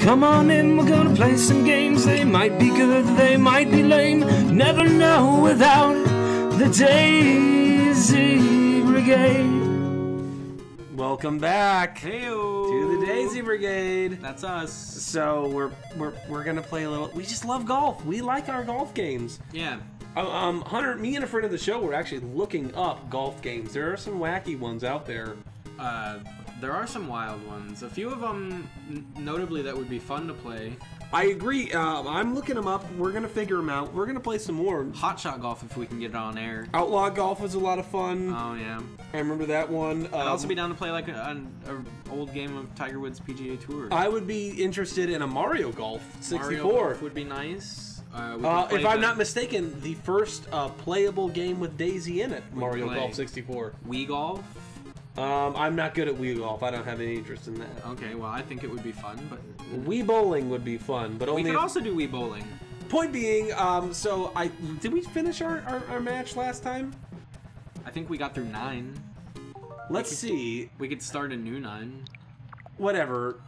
Come on in, we're gonna play some games. They might be good, they might be lame. Never know without the Daisy Brigade. Welcome back to the Daisy Brigade. That's us. So we're gonna play a little. We just love golf. We like our golf games. Yeah. Hunter, me and a friend of the show were actually looking up golf games. There are some wacky ones out there. There are some wild ones. A few of them, notably, that would be fun to play. I agree. I'm looking them up. We're going to figure them out. We're going to play some more. Hot shot golf, if we can get it on air. Outlaw golf was a lot of fun. Oh, yeah. I remember that one. I'd also be down to play like an old game of Tiger Woods PGA Tour. I would be interested in a Mario Golf 64. Mario Golf would be nice. If I'm not mistaken, the first playable game with Daisy in it, Mario Golf 64. Wii Golf? I'm not good at Wii Golf. I don't have any interest in that. Okay, well, I think it would be fun, but... Wii Bowling would be fun, but only... We could also do Wii Bowling. Point being, did we finish our match last time? I think we got through 9. Let's see. We could start a new 9. Whatever.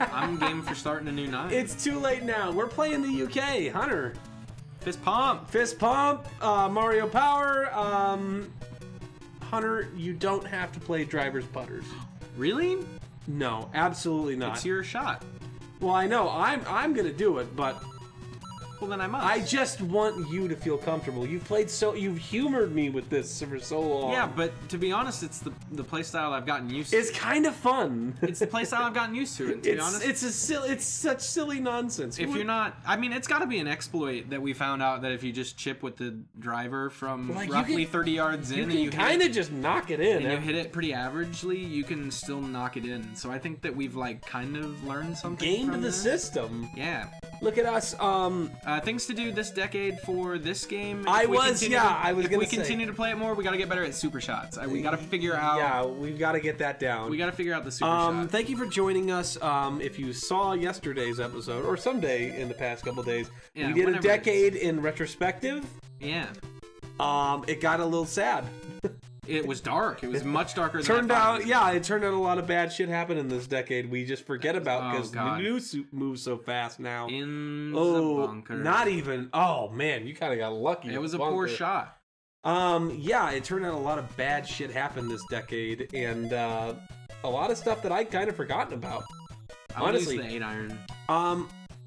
I'm game for starting a new 9. It's too late now. We're playing the UK. Hunter. Fist pump. Fist pump. Mario Power. Hunter, you don't have to play driver's putters. Really? No, absolutely not. It's your shot. Well, I know. I'm gonna do it, but... Well, then I must. I just want you to feel comfortable. You've humored me with this for so long. Yeah, but to be honest, it's the play style I've gotten used to. It's kind of fun. It's the play style I've gotten used to. And to be honest, it's such silly nonsense. If you're not, I mean, it's got to be an exploit that we found out that if you just chip with the driver from roughly 30 yards in, you can kind of just knock it in, and you hit it pretty averagely, you can still knock it in. So I think that we've like kind of learned something. Gamed from the this. system. Yeah. Look at us. Things to do this decade for this game. If we continue to play it more, we got to get better at super shots. We got to figure out. Yeah, we've got to get that down. We got to figure out the super shot. Thank you for joining us. If you saw yesterday's episode or someday in the past couple days, we did a decade in retrospective. Yeah. It got a little sad. It was dark. It was much darker than it turned out a lot of bad shit happened in this decade. We just forget about because the news moves so fast now. In the bunker. Not even. Oh man, you kind of got lucky. It was a poor shot. Yeah, it turned out a lot of bad shit happened this decade, and a lot of stuff that I'd kind of forgotten about. Honestly, use the 8-iron.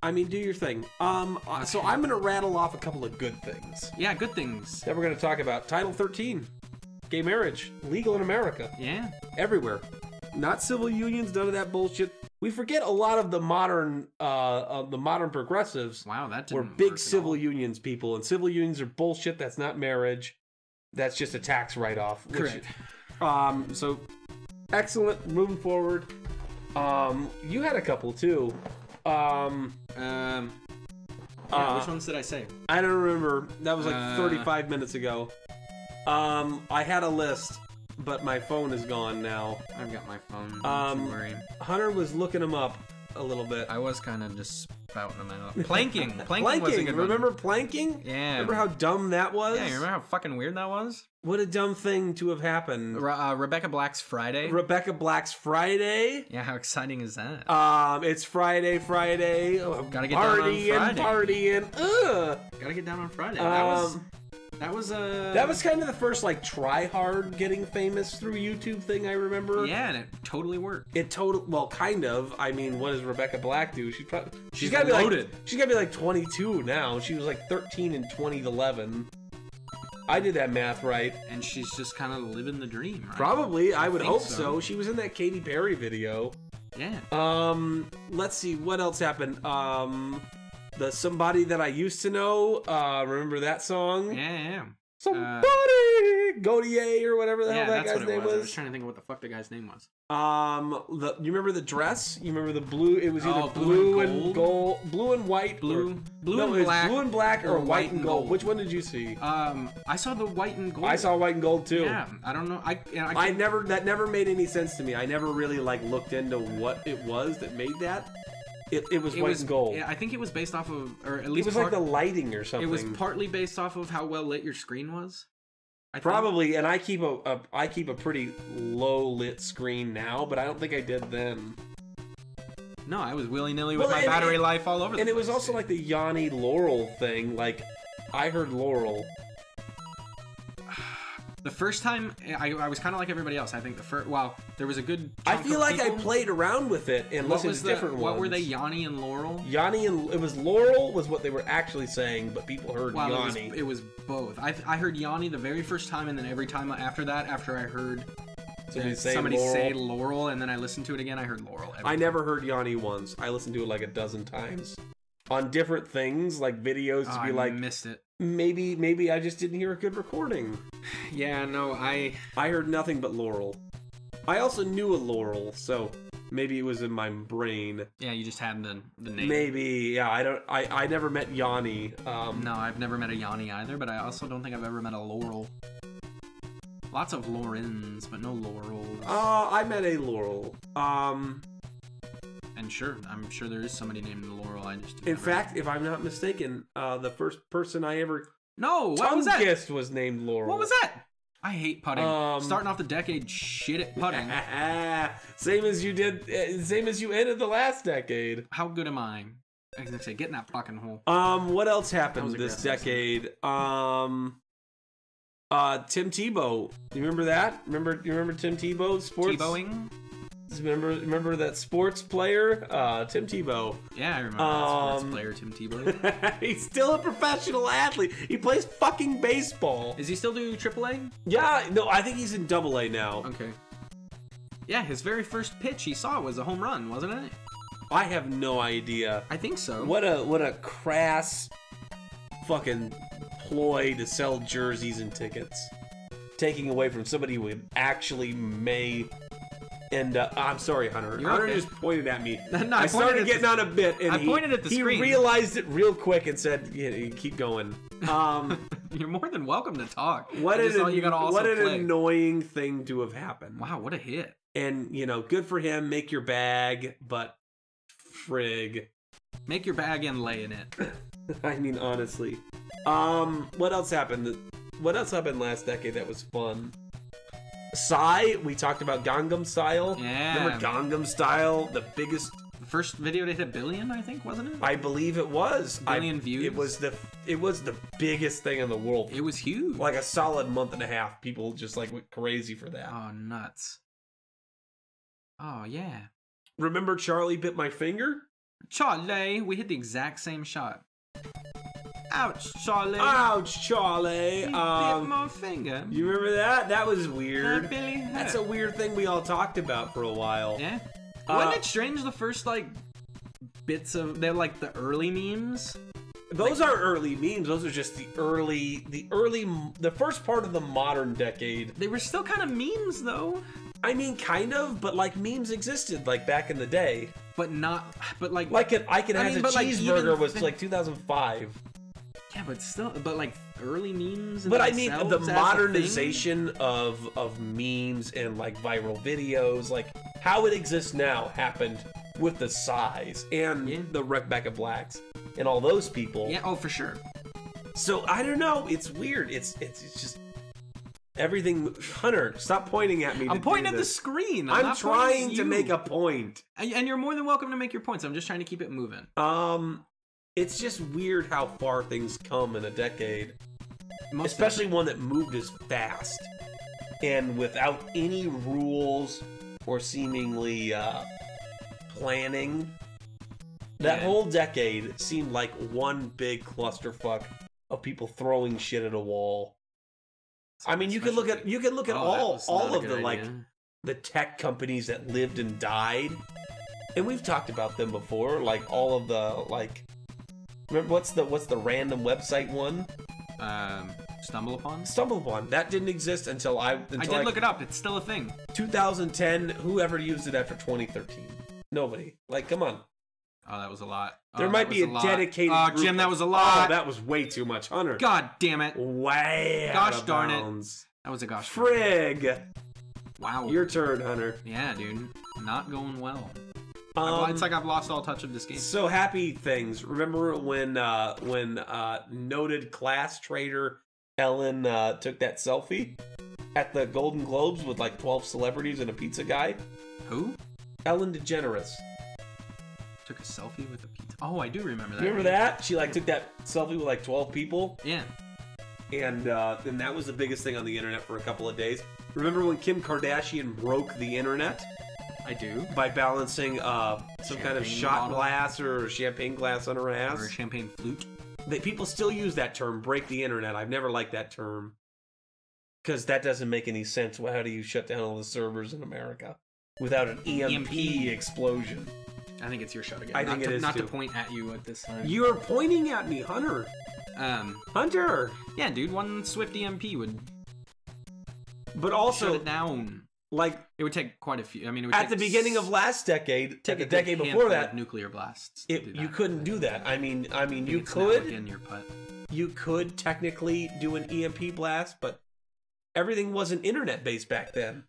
I mean, do your thing. Okay. So I'm gonna rattle off a couple of good things. Yeah, good things. That we're gonna talk about. Title 13. Gay marriage, legal in America. Yeah. Everywhere. Not civil unions, none of that bullshit. We forget a lot of the modern progressives. Wow, that were big civil unions people, and civil unions are bullshit. That's not marriage. That's just a tax write-off. Correct. So, excellent. Moving forward. You had a couple too. Yeah, which ones did I say? I don't remember. That was like 35 minutes ago. I had a list, but my phone is gone now. I've got my phone. Don't worry. Hunter was looking them up a little bit. I was kind of just spouting them out. Planking. Planking was a good one. Remember planking? Yeah. Remember how dumb that was? Yeah, you remember how fucking weird that was? What a dumb thing to have happened. Rebecca Black's Friday. Rebecca Black's Friday? Yeah, how exciting is that? It's Friday. Oh, gotta get down on Friday. Partying. Gotta get down on Friday. That was kind of the first like try hard getting famous through YouTube thing I remember. Yeah, and it totally worked. Well, kind of. I mean, what does Rebecca Black do? She's got to be loaded. She's got to be like 22 now. She was like 13 in 2011. I did that math right. And she's just kind of living the dream, right? Probably. I would hope so. She was in that Katy Perry video. Yeah. Let's see what else happened. The Somebody That I Used to Know, remember that song? Yeah. Somebody! Gaudier or whatever the hell that guy's name was. I was trying to think of what the fuck the guy's name was. You remember the dress? You remember the blue? It was either blue and gold, blue and white, blue and black, or white and gold. Which one did you see? I saw the white and gold. I saw white and gold too. Yeah, I don't know. That never made any sense to me. I never really like looked into what it was that made that. It was white and gold. Yeah, I think it was based off of, or at least it was like the lighting or something. It was partly based off of how well lit your screen was. Probably, and I keep a pretty low lit screen now, but I don't think I did then. No, I was willy-nilly with my battery life all over the place. And it was also like the Yanni Laurel thing. Like, I heard Laurel. The first time, I was kind of like everybody else. I think the first, there was a good I feel like I played around with it and listened to different ones. What were they, Yanni and Laurel? Yanni and, it was Laurel was what they were actually saying, but people heard Yanni. It was both. I heard Yanni the very first time, and then every time after that, after I heard somebody say Laurel, and then I listened to it again, I heard Laurel. I never heard Yanni once. I listened to it like a dozen times. On different things, like videos to be like... I missed it. Maybe I just didn't hear a good recording. Yeah, no, I heard nothing but Laurel. I also knew a Laurel, so maybe it was in my brain. Yeah, you just had the name. Maybe, yeah. I never met Yanni. No, I've never met a Yanni either, but I also don't think I've ever met a Laurel. Lots of Laurens, but no Laurels. I met a Laurel. And sure, I'm sure there is somebody named Laurel. I just in fact, if I'm not mistaken, the first person I ever kissed was named Laurel. What was that? I hate putting. Starting off the decade, shit at putting. Same as you did. Same as you ended the last decade. How good am I? I was gonna say, get in that fucking hole. What else happened this decade? Tim Tebow. You remember that? You remember Tim Tebow? Sports. Tebowing. Remember that sports player, Tim Tebow? Yeah, I remember that sports player, Tim Tebow. He's still a professional athlete. He plays fucking baseball. Is he still doing AAA? Yeah, no, I think he's in AA now. Okay. Yeah, his very first pitch he saw was a home run, wasn't it? I have no idea. I think so. What a crass fucking ploy to sell jerseys and tickets, taking away from somebody who actually may. And I'm sorry, Hunter. Hunter just pointed at me. No, I started getting on a bit, and I pointed at the screen. He realized it real quick and said, "Yeah, keep going." You're more than welcome to talk. What an annoying thing to have happened. Wow, what a hit! And good for him. Make your bag, but frig, make your bag and lay in it. I mean, honestly. What else happened? What else happened last decade that was fun? Psy, we talked about Gangnam Style. Yeah. Remember Gangnam Style? The biggest... The first video to hit 1 billion, I think, wasn't it? I believe it was. 1 billion views? It was the biggest thing in the world. It was huge. Like a solid month and a half. People just like went crazy for that. Oh, nuts. Oh, yeah. Remember Charlie Bit My Finger? Charlie! We hit the exact same shot. Ouch, Charlie. Ouch, Charlie. He bit my finger. You remember that? That was weird. Billy That's a weird thing we all talked about for a while. Yeah. Wasn't it strange the first, bits of... They're, the early memes? Those aren't early memes. Those are just the first part of the modern decade. They were still kind of memes, though. I mean, kind of, but, memes existed, back in the day. But not... But, I can have a cheeseburger was, 2005. Yeah, but still, early memes. But I mean, the modernization of memes and viral videos, how it exists now, happened with the size and the Rebecca Blacks and all those people. Yeah, oh for sure. So I don't know. It's weird. It's just everything. Hunter, stop pointing at me. I'm pointing at the screen. I'm trying to make a point. And you're more than welcome to make your points. I'm just trying to keep it moving. It's just weird how far things come in a decade. Especially one that moved as fast. And without any rules or seemingly planning. That whole decade seemed like one big clusterfuck of people throwing shit at a wall. I mean, you could look at all of the the tech companies that lived and died. And we've talked about them before, all of the remember what's the random website one? StumbleUpon? StumbleUpon. That didn't exist until I did look it up. It's still a thing. 2010. Whoever used it after 2013? Nobody. Come on. Oh, that was a lot. There might be a dedicated. Oh, Jim, that was a lot. Oh, that was way too much, Hunter. God damn it. Way gosh out of darn bounds. It. That was a gosh. Frig. Wow. Your turn, Hunter. Yeah, dude. Not going well. It's like I've lost all touch of this game. So happy things. Remember when noted class trader Ellen took that selfie at the Golden Globes with 12 celebrities and a pizza guy? Who? Ellen DeGeneres. Took a selfie with a pizza. Oh, I do remember that. Remember that? She like took that selfie with like 12 people. Yeah. And then that was the biggest thing on the internet for a couple of days. Remember when Kim Kardashian broke the internet? I do. By balancing some kind of shot glass or champagne glass on her ass. Or a champagne flute. People still use that term, break the internet. I've never liked that term. Because that doesn't make any sense. How do you shut down all the servers in America without an EMP explosion? I think it's your shot again. I think it is not too. to point at you at this time. You're pointing at me, Hunter. Hunter. Yeah, dude. One swift EMP would. But also shut it down. Like it would take quite a few. I mean, it would at take the beginning of last decade, the decade before that, nuclear blasts. You couldn't do that. I mean, you could. In your putt. You could technically do an EMP blast, but everything wasn't internet based back then.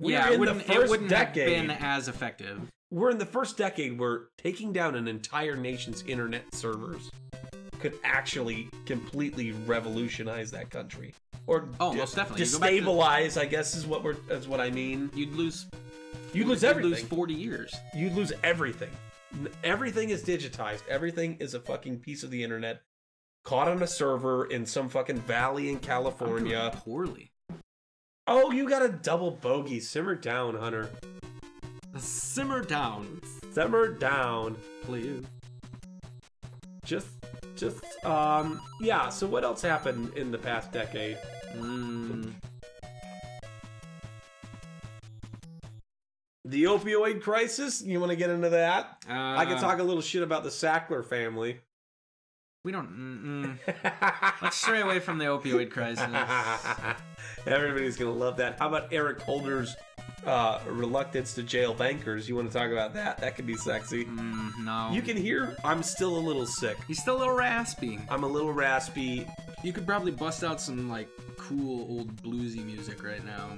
It wouldn't have been as effective. We're in the first decade where taking down an entire nation's internet servers could actually completely revolutionize that country. Or most definitely destabilize, I guess is what I mean. You'd lose everything. You'd lose 40 years. You'd lose everything. Everything is digitized. Everything is a fucking piece of the internet caught on a server in some fucking valley in California. I'm doing poorly. Oh, you got a double bogey. Simmer down, Hunter. Simmer down. Simmer down. Please. Yeah, so what else happened in the past decade? The opioid crisis? You want to get into that? I could talk a little shit about the Sackler family. We don't... Let's stray away from the opioid crisis. Everybody's going to love that. How about Eric Holder's reluctance to jail bankers? You want to talk about that? That could be sexy. No. You can hear I'm still a little sick. He's still a little raspy. I'm a little raspy. You could probably bust out some, like, cool old bluesy music right now.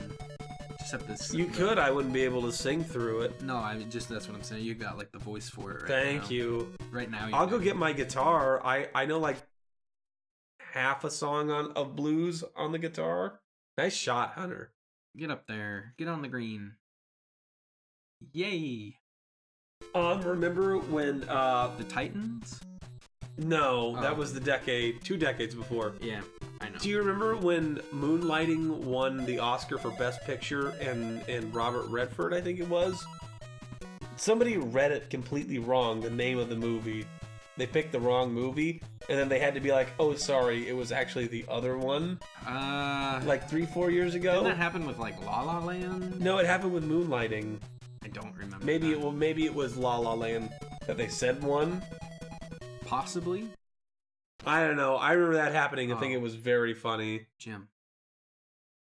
Just have this. You could. I wouldn't be able to sing through it. No, that's what I'm saying. You got, like, the voice for it right Thank now. you. Right now. I'll go get my guitar. I know, like, half a song of blues on the guitar. Nice shot, Hunter. Get up there. Get on the green. Yay. Remember when the Titans? No, that was the 2 decades before. Yeah, I know. Do you remember when Moonlighting won the Oscar for Best Picture and Robert Redford, I think it was? Somebody read it completely wrong, the name of the movie. They picked the wrong movie, and then they had to be like, oh, sorry, it was actually the other one. Like 3-4 years ago. Didn't that happen with, like, La La Land? No, it happened with Moonlighting. I don't remember. Maybe it was La La Land that they said won. Possibly. I don't know. I remember that happening. I think it was very funny. Jim.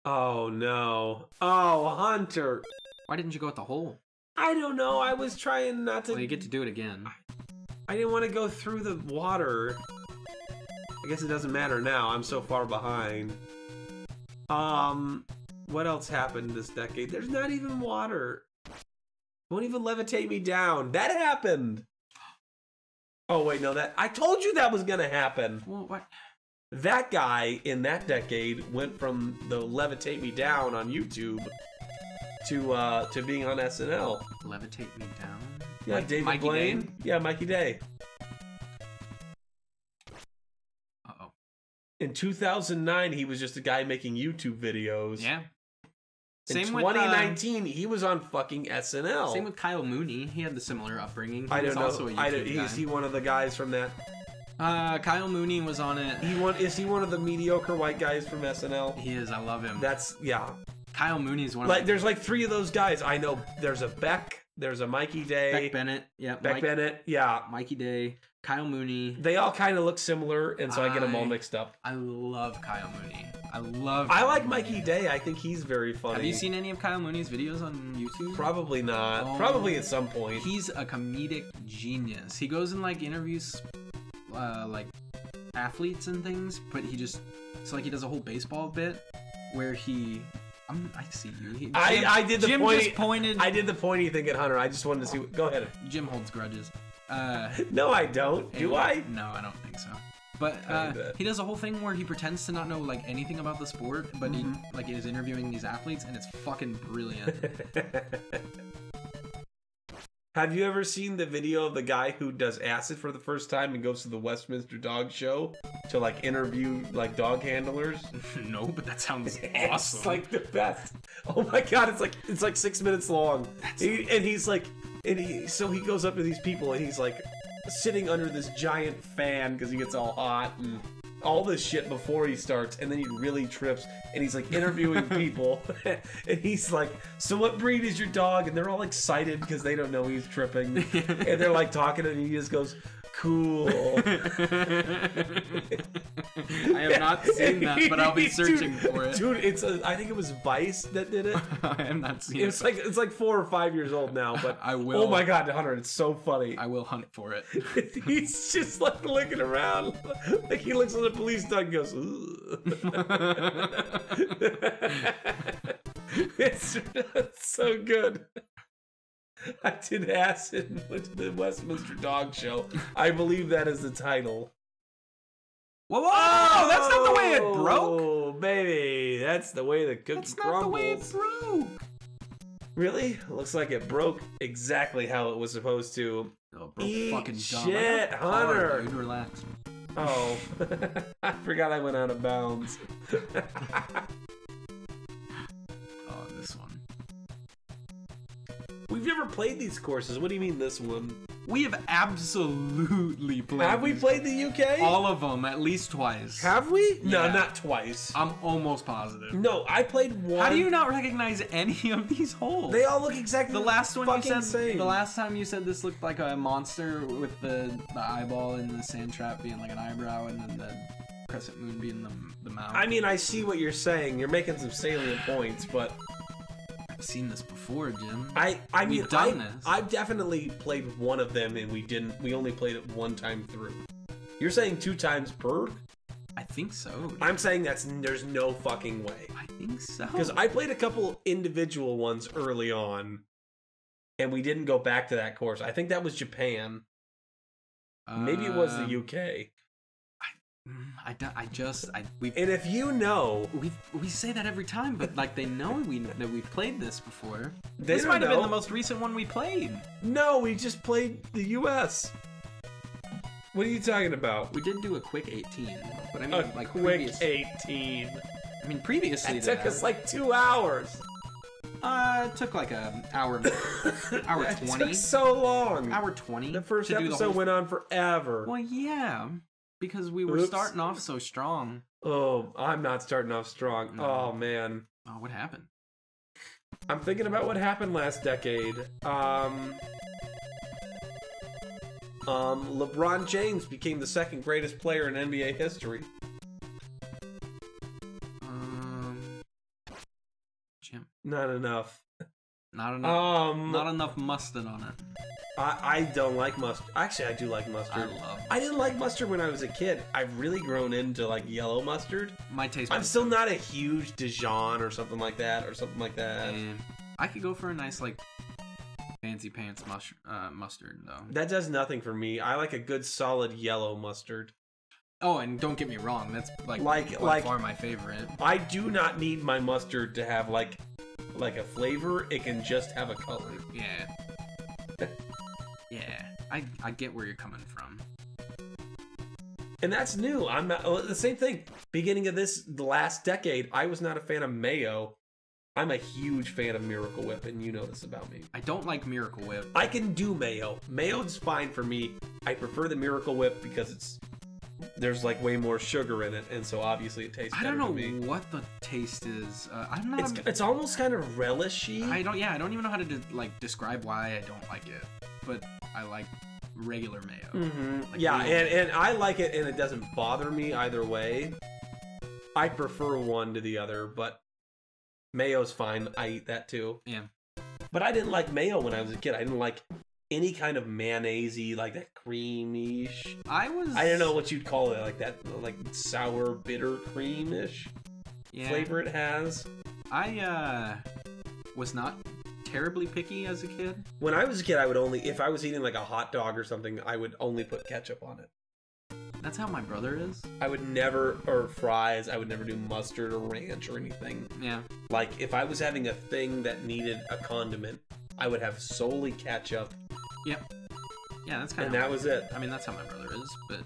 Oh no. Oh, Hunter. Why didn't you go at the hole? I don't know. I was trying not to. Well, you get to do it again. I didn't want to go through the water. I guess it doesn't matter now. I'm so far behind. What else happened this decade? There's not even water. Won't even levitate me down. That happened. Oh wait, no, I told you that was gonna happen. Well, what? That guy in that decade went from the levitate me down on YouTube to being on SNL. Levitate me down? Yeah, David Mikey Blaine. Day? Yeah, Mikey Day. Uh-oh. In 2009, he was just a guy making YouTube videos. Yeah. In 2019, he was on fucking SNL. Same with Kyle Mooney. He had the similar upbringing. I don't know. Also a YouTube guy. Is he one of the guys from that? Kyle Mooney was on it. Is he one of the mediocre white guys from SNL? He is. I love him. Yeah. Kyle Mooney's one. There's like 3 of those guys. I know. There's a Beck. There's a Mikey Day. Beck Bennett. Yeah. Beck Bennett. Yeah. Mikey Day. Kyle Mooney. They all kind of look similar, and so I get them all mixed up. I love Kyle Mooney. I like Mikey Day. I think he's very funny. Have you seen any of Kyle Mooney's videos on YouTube? Probably not. Probably at some point. He's a comedic genius. He goes and like interviews like athletes and things, but he does a whole baseball bit where I see you. I did the Jim pointy. Just pointed. I did the pointy thing at Hunter. I just wanted to see. Go ahead. Jim holds grudges. No, I don't. Do I? No, I don't think so. But he does a whole thing where he pretends to not know like anything about the sport, but he like is interviewing these athletes, and it's fucking brilliant. Have you ever seen the video of the guy who does acid for the first time and goes to the Westminster Dog Show to like interview like dog handlers? No, but that sounds awesome. It's like the best. Oh my god, it's like 6 minutes long. So he goes up to these people and he's like sitting under this giant fan because he gets all hot and all this shit before he starts, and then he really trips and he's like interviewing people and he's like, so what breed is your dog? And they're all excited because they don't know he's tripping and they're like talking and he just goes, cool. I have not seen that, but I'll be searching for it. Dude, I think it was Vice that did it. I have not seen it. It's like 4 or 5 years old now, but I will. Oh my god, Hunter, it's so funny. I will hunt for it. He's just like looking around, like he looks at the police dog and goes, it's so good. I did acid and went to the Westminster Dog Show. I believe that is the title. Whoa, whoa! That's not the way it broke! Oh, baby. That's the way the cookie crumbles. That's not the way it broke! Really? Looks like it broke exactly how it was supposed to. Oh, bro, fucking dumb. Shit, Hunter! Dude, relax. Oh. I forgot I went out of bounds. Oh, this one. We've never played these courses. What do you mean this one? We have absolutely played. Have we played the UK? All of them, at least twice. Have we? Yeah. No, not twice. I'm almost positive. No, I played one. How do you not recognize any of these holes? They all look exactly the last one. You said same. The last time you said this looked like a monster with the eyeball and the sand trap being like an eyebrow, and then the crescent moon being the mouth. I mean, I see what you're saying. You're making some salient points, but I've seen this before, Jim. We've done this. I've definitely played one of them, and we only played it one time through. You're saying 2 times per? I think so. Dude. I'm saying there's no fucking way. I think so. Because I played a couple individual ones early on, and we didn't go back to that course. I think that was Japan. Maybe it was the UK. And if you know, we say that every time, but like they know that we've played this before. This might have been the most recent one we played. No, we just played the US. What are you talking about? We did do a quick 18, but I mean like quick 18. I mean previously it took us like 2 hours. It took like an hour, hour 20. It took so long. Hour 20. The first episode went on forever. Well, yeah. Because we were starting off so strong. Oh, I'm not starting off strong. No. Oh, man. Oh, what happened? I'm thinking about what happened last decade. LeBron James became the 2nd greatest player in NBA history. Jim. Not enough. Not enough. Not enough mustard on it. I don't like mustard. Actually, I do like mustard. I didn't like mustard when I was a kid. I've really grown into like yellow mustard. My taste. I'm still not a huge Dijon or something like that. And I could go for a nice like fancy pants mustard though. That does nothing for me. I like a good solid yellow mustard. Oh, and don't get me wrong. That's by far my favorite. I do not need my mustard to have like a flavor. It can just have a color. Yeah. Yeah, I get where you're coming from. And that's new. I'm not the same thing. Beginning of the last decade, I was not a fan of mayo. I'm a huge fan of Miracle Whip, and you know this about me. I don't like Miracle Whip. I can do mayo. Mayo's fine for me. I prefer the Miracle Whip because there's like way more sugar in it, and so obviously it tastes better to me. I don't know what the taste is. I'm not. It's almost kind of relishy. I don't even know how to describe why I don't like it, but I like regular mayo. Mm-hmm. Like and I like it, and it doesn't bother me either way. I prefer one to the other, but mayo's fine. I eat that too. Yeah. But I didn't like mayo when I was a kid. I didn't like any kind of mayonnaise-y, like that creamy-ish. I don't know what you'd call it, like that, like sour, bitter cream-ish flavor it has. I was not terribly picky as a kid. When I was a kid, I would only, if I was eating like a hot dog or something, I would only put ketchup on it. That's how my brother is. I would never, or fries, I would never do mustard or ranch or anything. Yeah. Like, if I was having a thing that needed a condiment, I would have solely ketchup Yep. Yeah, that's kind and of. that was it. I mean, that's how my brother is, but.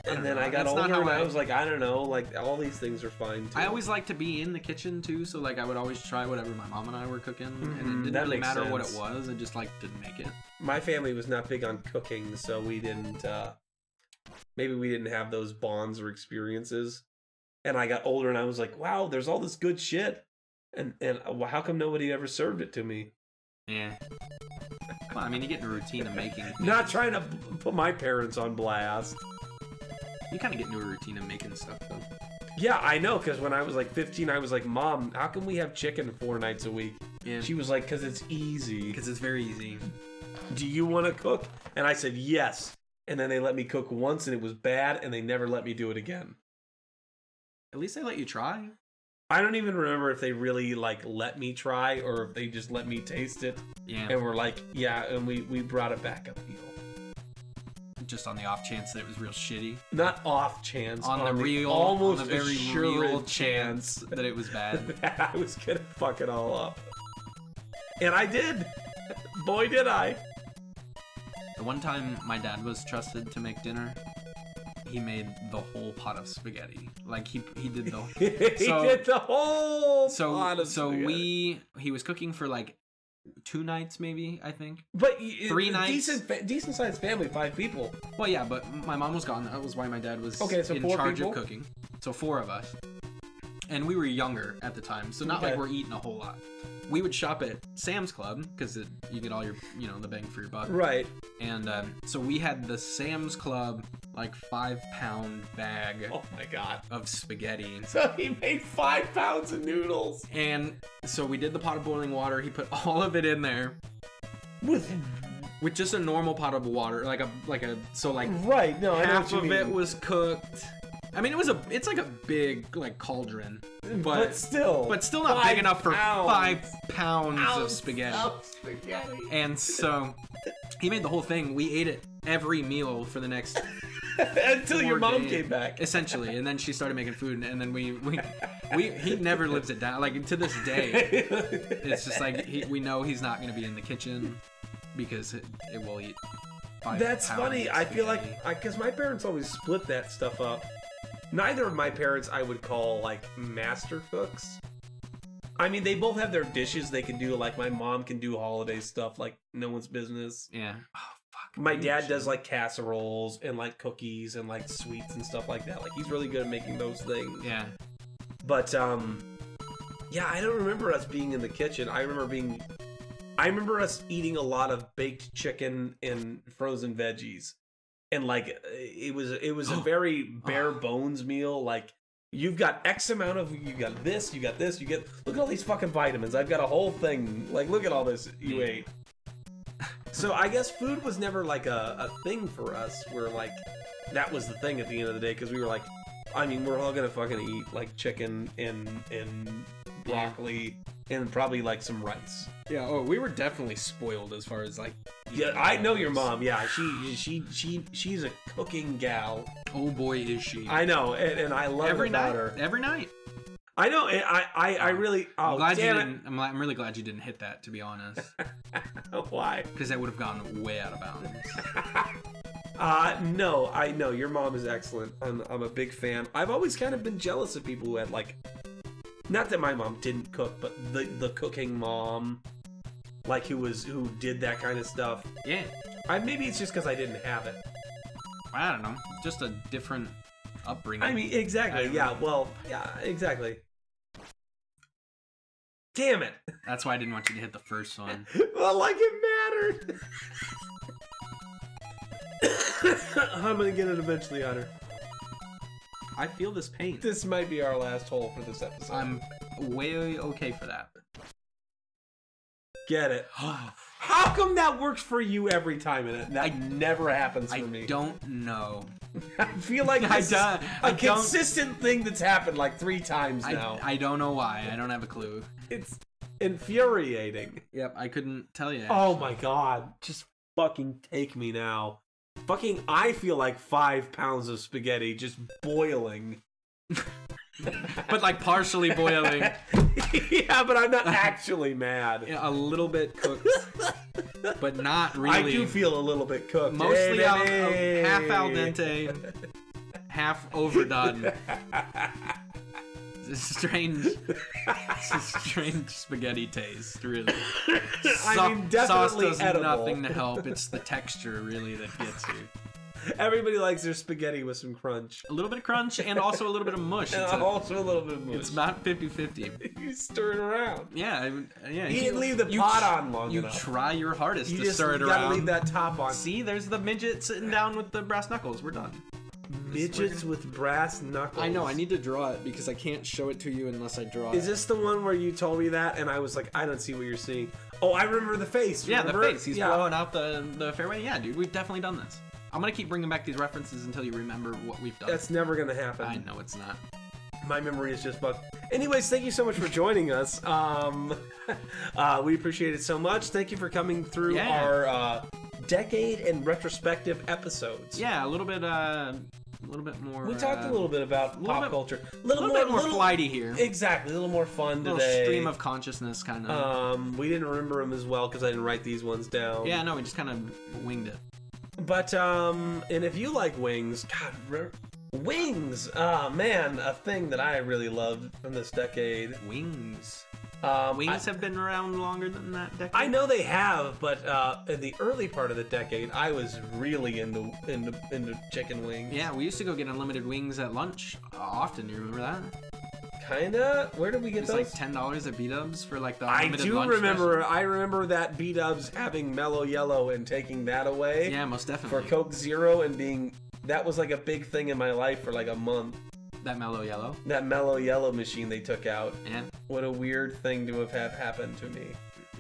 And then I got older, and I was like, I don't know, like all these things are fine too. I always liked to be in the kitchen too, so like I would always try whatever my mom and I were cooking, and it didn't really matter what it was. I just like didn't make it. My family was not big on cooking, so we didn't. Maybe we didn't have those bonds or experiences. And I got older, and I was like, wow, there's all this good shit, and how come nobody ever served it to me? Yeah. Well, I mean, you get in a routine of making. Not trying to put my parents on blast. You kind of get into a routine of making stuff, though. Yeah, I know, because when I was like 15, I was like, Mom, how can we have chicken 4 nights a week? Yeah. She was like, because it's easy. Because it's very easy. Do you want to cook? And I said, yes. And then they let me cook once, and it was bad, and they never let me do it again. At least they let you try. I don't even remember if they really, like, let me try, or if they just let me taste it. Yeah. And we're like, yeah, and we brought it back uphill. Just on the off chance that it was real shitty. Not off chance. On the real, almost on the very real chance that it was bad. That I was gonna fuck it all up. And I did. Boy, did I. The one time my dad was trusted to make dinner, he made the whole pot of spaghetti. Like he did the he did the whole pot of spaghetti. He was cooking for like 2 nights maybe, I think. But 3 nights. Decent sized family, 5 people. Well, yeah, but my mom was gone. That was why my dad was in 4 charge people? of cooking. So 4 of us. And we were younger at the time, so not like we're eating a whole lot. We would shop at Sam's Club because you get all your, the bang for your buck. Right. And so we had the Sam's Club like 5-pound bag. Oh my god. Of spaghetti. So he made 5 pounds of noodles. And so we did the pot of boiling water. He put all of it in there. With just a normal pot of water, like a right. No, I know half what you of mean. it was cooked. I mean, it's like a big like cauldron, but still not big enough for 5 pounds of spaghetti. And so he made the whole thing. We ate it every meal for the next until your mom came back, essentially, and then she started making food, and then he never lives it down. Like to this day, it's just like we know he's not going to be in the kitchen because it will eat. That's funny. I feel like because my parents always split that stuff up. Neither of my parents I would call like master cooks. I mean, they both have their dishes they can do. Like my mom can do holiday stuff like no one's business. Yeah. Oh, fuck. My dad does like casseroles and like cookies and like sweets and stuff like that. Like he's really good at making those things. Yeah. But yeah, I don't remember us being in the kitchen. I remember us eating a lot of baked chicken and frozen veggies. And like it was a very bare bones meal. Like you've got X amount of, you got this, you get look at all these fucking vitamins. I've got a whole thing. Like look at all this you ate. So I guess food was never like a thing for us. Where like that was the thing at the end of the day because we were like, I mean, we're all gonna fucking eat like chicken and broccoli and probably like some rice. Yeah. Oh, we were definitely spoiled as far as like. Yeah, I know your mom. Yeah, she's a cooking gal. Oh boy, is she! I know, and I love every night. her. Every night. I know. I really. Oh, I'm glad damn you didn't. I'm really glad you didn't hit that. To be honest. Why? Because that would have gone way out of bounds. No, I know your mom is excellent. I'm a big fan. I've always kind of been jealous of people who had like, not that my mom didn't cook, but the cooking mom. Like who did that kind of stuff. Yeah. Maybe it's just because I didn't have it. I don't know. Just a different upbringing. I mean, exactly. Yeah. Well, yeah, exactly. Damn it. That's why I didn't want you to hit the first one. Well, like it mattered. I'm gonna get it eventually, Hunter. I feel this pain. This might be our last hole for this episode. I'm way okay for that. Get it. How come that works for you every time and that never happens for me? I don't know. I feel like it's a consistent thing that's happened like 3 times now. I don't know why. I don't have a clue. It's infuriating. Yep, I couldn't tell you. Oh my god. Just fucking take me now. Fucking, I feel like 5 pounds of spaghetti just boiling. But like partially boiling. Yeah, but I'm not actually mad. Yeah, a little bit cooked. but not really. I do feel a little bit cooked. Mostly hey, half al dente, half overdone. It's a strange spaghetti taste, really. I mean, definitely sauce does edible. nothing to help. It's the texture, really, that gets you. Everybody likes their spaghetti with some crunch. A little bit of crunch and also a little bit of mush. And also a little bit of mush. It's about 50-50. You stir it around. Yeah. You didn't leave the pot on long enough. You try your hardest to stir it You around. gotta leave that top on. See, there's the midget sitting down with the brass knuckles. We're done. Midgets with brass knuckles. I know, I need to draw it because I can't show it to you unless I draw it. Is this the one where you told me that and I was like, I don't see what you're seeing? Oh, I remember the face. Yeah, remember? the face. He's blowing out the fairway. Yeah, dude, we've definitely done this. I'm gonna keep bringing back these references until you remember what we've done. That's never gonna happen. I know it's not. My memory is just bugged. Anyways, thank you so much for joining us. We appreciate it so much. Thank you for coming through our decade and retrospective episodes. Yeah, a little bit more. We talked a little bit about pop culture. A little bit more flighty here. Exactly, a little more fun today. A little stream of consciousness, kind of. We didn't remember them as well because I didn't write these ones down. Yeah, no, we just kind of winged it. But and if you like wings, God, wings, man, a thing that I really loved from this decade. Wings. Wings have been around longer than that decade. I know they have, but in the early part of the decade, I was really into chicken wings. Yeah, we used to go get unlimited wings at lunch often. You remember that? Kinda. Where did we get those? It was like $10 at B-Dubs for like the I unlimited do lunch remember. special. I remember that B-Dubs having Mellow Yellow and taking that away. Yeah, most definitely. For Coke Zero and being that was like a big thing in my life for like a month. That Mellow Yellow. That Mellow Yellow machine they took out. Yeah. What a weird thing to have happened to me.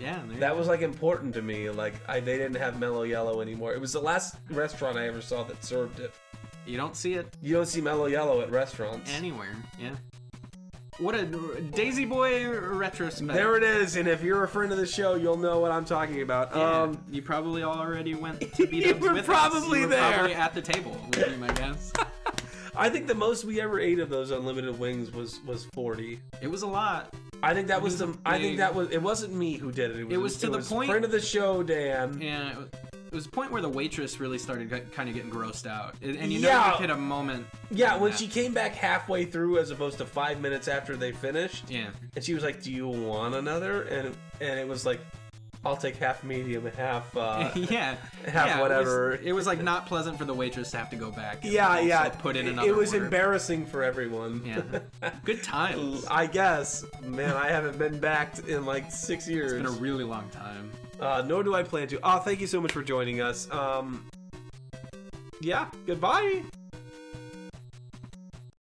Yeah. That was like important to me. Like they didn't have Mellow Yellow anymore. It was the last restaurant I ever saw that served it. You don't see it. You don't see Mellow Yellow at restaurants anywhere. Yeah. What a Daisy Boy retrospect. There it is, and if you're a friend of the show, you'll know what I'm talking about. Yeah, you probably already went to B-Dubs with probably us. You were there. Probably at the table with me, my guess. I think the most we ever ate of those unlimited wings was 40. It was a lot. I think that was the. I think that was. It wasn't me who did it. It was to the point. Friend of the show, Dan. Yeah. It was a point where the waitress really started kind of getting grossed out, and you know you've hit a moment. Yeah, when she came back halfway through, as opposed to 5 minutes after they finished. Yeah. And she was like, "Do you want another?" And it was like, "I'll take half medium and half." Half whatever. It was like not pleasant for the waitress to have to go back. And Put in another. It was order. embarrassing for everyone. Yeah. Good times. I guess. Man, I haven't been back in like 6 years. It's been a really long time. Nor do I plan to. Oh, thank you so much for joining us. Yeah, goodbye.